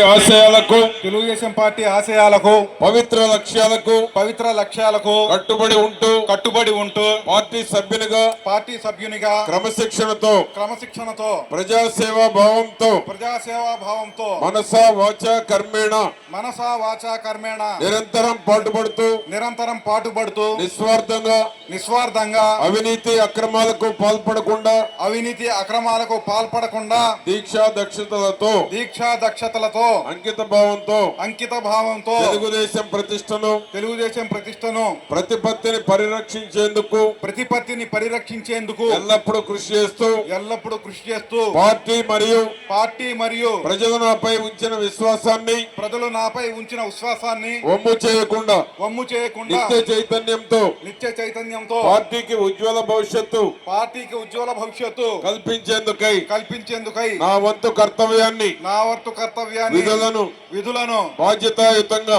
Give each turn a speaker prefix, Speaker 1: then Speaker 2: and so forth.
Speaker 1: ఆశయాలకు
Speaker 2: తెలుగుదేశం పార్టీ ఆశయాలకు
Speaker 1: పవిత్ర లక్ష్యాలకు
Speaker 2: కట్టుబడి ఉంటూ
Speaker 1: పార్టీ సభ్యునిగా క్రమశిక్షణతో ప్రజాసేవా భావంతో మనసా వాచా కర్మేణ నిరంతరం పాటుపడుతూ నిస్వార్థంగా అవినీతి అక్రమాలకు పాల్పడకుండా దీక్షా దక్షతలతో అంకిత భావంతో తెలుగుదేశం ప్రతిష్టను ప్రతిపత్తిని పరిరక్షించేందుకు ఎల్లప్పుడూ కృషి చేస్తూ పార్టీ మరియు ప్రజలు నాపై ఉంచిన విశ్వాసాన్ని వమ్ము చేయకుండా నిత్య చైతన్యంతో పార్టీకి ఉజ్వల భవిష్యత్తు కల్పించేందుకై నా వంతు కర్తవ్యాన్ని విధులను బాధ్యతాయుతంగా